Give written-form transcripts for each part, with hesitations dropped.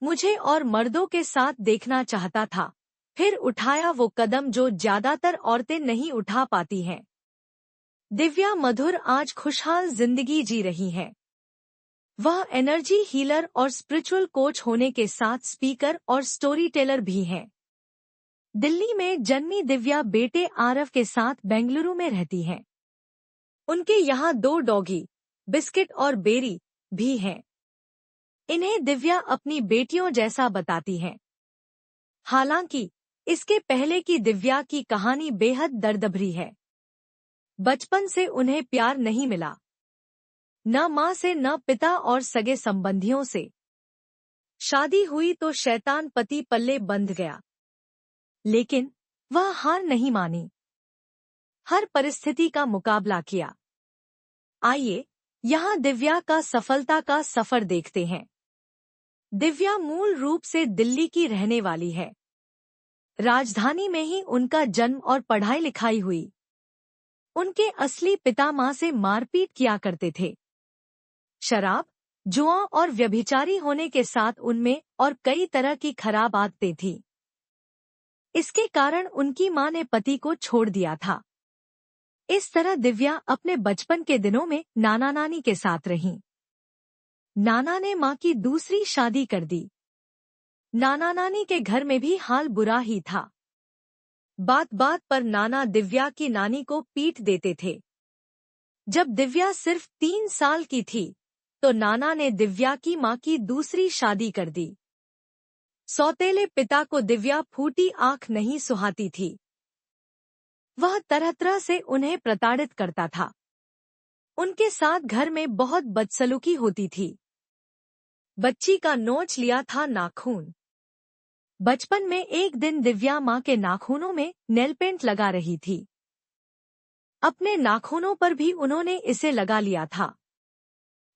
मुझे और मर्दों के साथ देखना चाहता था। फिर उठाया वो कदम जो ज्यादातर औरतें नहीं उठा पाती हैं। दिव्या मधुर आज खुशहाल जिंदगी जी रही हैं। वह एनर्जी हीलर और स्पिरिचुअल कोच होने के साथ स्पीकर और स्टोरी टेलर भी हैं। दिल्ली में जन्मी दिव्या बेटे आरव के साथ बेंगलुरु में रहती हैं। उनके यहाँ 2 डॉगी, बिस्किट और बेरी, भी हैं। इन्हें दिव्या अपनी बेटियों जैसा बताती हैं। हालांकि इसके पहले की दिव्या की कहानी बेहद दर्दभरी है। बचपन से उन्हें प्यार नहीं मिला, न माँ से न पिता और सगे संबंधियों से। शादी हुई तो शैतान पति पल्ले बंध गया, लेकिन वह हार नहीं मानी। हर परिस्थिति का मुकाबला किया। आइए यहाँ दिव्या का सफलता का सफर देखते हैं। दिव्या मूल रूप से दिल्ली की रहने वाली है। राजधानी में ही उनका जन्म और पढ़ाई लिखाई हुई। उनके असली पिता माँ से मारपीट किया करते थे। शराब, जुआ और व्यभिचारी होने के साथ उनमें और कई तरह की खराब आदतें थीं। इसके कारण उनकी माँ ने पति को छोड़ दिया था। इस तरह दिव्या अपने बचपन के दिनों में नाना नानी के साथ रही। नाना ने माँ की दूसरी शादी कर दी। नाना नानी के घर में भी हाल बुरा ही था। बात बात पर नाना दिव्या की नानी को पीट देते थे। जब दिव्या सिर्फ 3 साल की थी तो नाना ने दिव्या की माँ की दूसरी शादी कर दी। सौतेले पिता को दिव्या फूटी आंख नहीं सुहाती थी। वह तरह तरह से उन्हें प्रताड़ित करता था। उनके साथ घर में बहुत बदसलूकी होती थी। बच्ची का नोच लिया था नाखून। बचपन में एक दिन दिव्या माँ के नाखूनों में नेल पेंट लगा रही थी। अपने नाखूनों पर भी उन्होंने इसे लगा लिया था।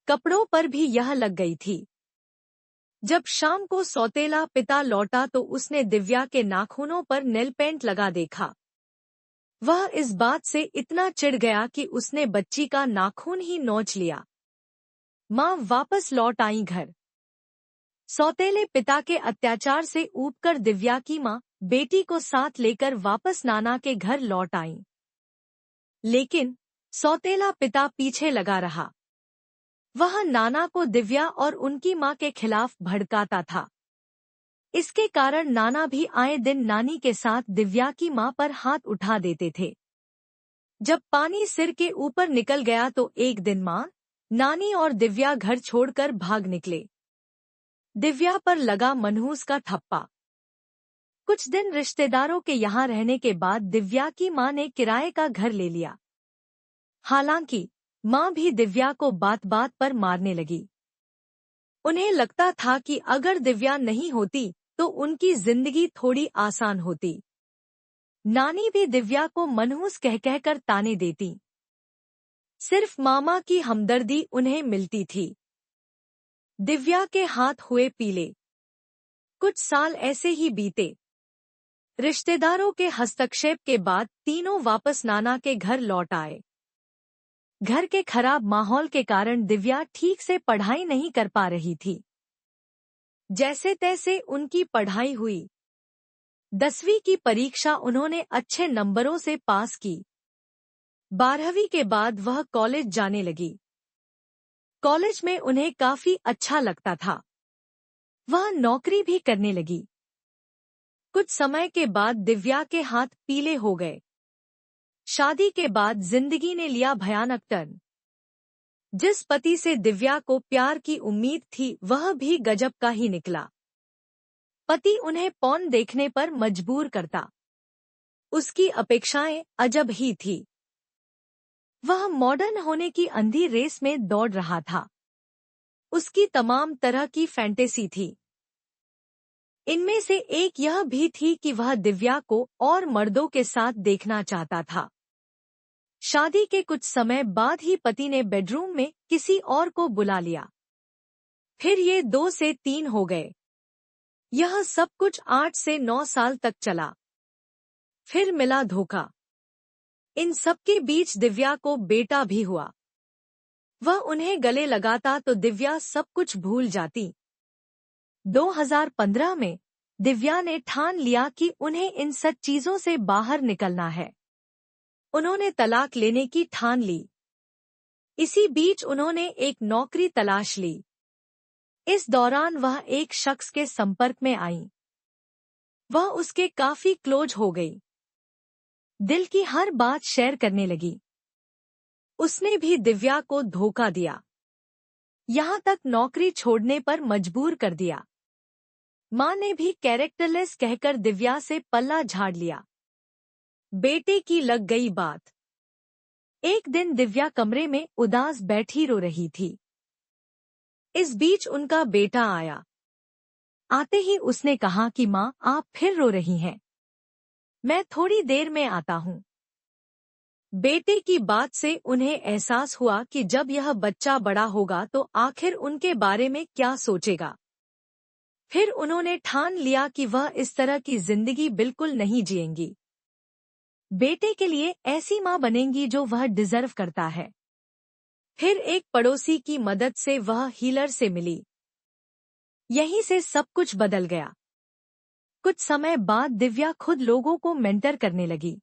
कपड़ों पर भी यह लग गई थी। जब शाम को सौतेला पिता लौटा तो उसने दिव्या के नाखूनों पर नेल पेंट लगा देखा। वह इस बात से इतना चिढ़ गया कि उसने बच्ची का नाखून ही नोच लिया। माँ वापस लौट आई घर। सौतेले पिता के अत्याचार से ऊबकर दिव्या की माँ बेटी को साथ लेकर वापस नाना के घर लौट आई। लेकिन सौतेला पिता पीछे लगा रहा। वह नाना को दिव्या और उनकी माँ के खिलाफ भड़काता था। इसके कारण नाना भी आए दिन नानी के साथ दिव्या की माँ पर हाथ उठा देते थे। जब पानी सिर के ऊपर निकल गया तो एक दिन माँ, नानी और दिव्या घर छोड़कर भाग निकले। दिव्या पर लगा मनहूस का ठप्पा। कुछ दिन रिश्तेदारों के यहाँ रहने के बाद दिव्या की माँ ने किराए का घर ले लिया। हालांकि माँ भी दिव्या को बात बात पर मारने लगी। उन्हें लगता था कि अगर दिव्या नहीं होती तो उनकी जिंदगी थोड़ी आसान होती। नानी भी दिव्या को मनहूस कह कहकर ताने देती। सिर्फ मामा की हमदर्दी उन्हें मिलती थी। दिव्या के हाथ हुए पीले। कुछ साल ऐसे ही बीते। रिश्तेदारों के हस्तक्षेप के बाद तीनों वापस नाना के घर लौट आए। घर के खराब माहौल के कारण दिव्या ठीक से पढ़ाई नहीं कर पा रही थी। जैसे तैसे उनकी पढ़ाई हुई। 10वीं की परीक्षा उन्होंने अच्छे नंबरों से पास की। 12वीं के बाद वह कॉलेज जाने लगी। कॉलेज में उन्हें काफी अच्छा लगता था। वह नौकरी भी करने लगी। कुछ समय के बाद दिव्या के हाथ पीले हो गए। शादी के बाद जिंदगी ने लिया भयानक टर्न। जिस पति से दिव्या को प्यार की उम्मीद थी वह भी गजब का ही निकला। पति उन्हें पॉर्न देखने पर मजबूर करता। उसकी अपेक्षाएं अजब ही थी। वह मॉडर्न होने की अंधी रेस में दौड़ रहा था। उसकी तमाम तरह की फैंटेसी थी। इनमें से एक यह भी थी कि वह दिव्या को और मर्दों के साथ देखना चाहता था। शादी के कुछ समय बाद ही पति ने बेडरूम में किसी और को बुला लिया। फिर ये 2 से 3 हो गए। यह सब कुछ 8 से 9 साल तक चला। फिर मिला धोखा। इन सब के बीच दिव्या को बेटा भी हुआ। वह उन्हें गले लगाता तो दिव्या सब कुछ भूल जाती। 2015 में दिव्या ने ठान लिया कि उन्हें इन सब चीजों से बाहर निकलना है। उन्होंने तलाक लेने की ठान ली। इसी बीच उन्होंने एक नौकरी तलाश ली। इस दौरान वह एक शख्स के संपर्क में आई। वह उसके काफी क्लोज हो गई। दिल की हर बात शेयर करने लगी। उसने भी दिव्या को धोखा दिया, यहाँ तक नौकरी छोड़ने पर मजबूर कर दिया। माँ ने भी कैरेक्टरलेस कहकर दिव्या से पल्ला झाड़ लिया। बेटे की लग गई बात। एक दिन दिव्या कमरे में उदास बैठी रो रही थी। इस बीच उनका बेटा आया। आते ही उसने कहा कि माँ, आप फिर रो रही हैं। मैं थोड़ी देर में आता हूँ। बेटे की बात से उन्हें एहसास हुआ कि जब यह बच्चा बड़ा होगा तो आखिर उनके बारे में क्या सोचेगा। फिर उन्होंने ठान लिया कि वह इस तरह की जिंदगी बिल्कुल नहीं जिएंगी। बेटे के लिए ऐसी माँ बनेंगी जो वह डिजर्व करता है। फिर एक पड़ोसी की मदद से वह हीलर से मिली। यहीं से सब कुछ बदल गया। कुछ समय बाद दिव्या खुद लोगों को मेंटर करने लगी।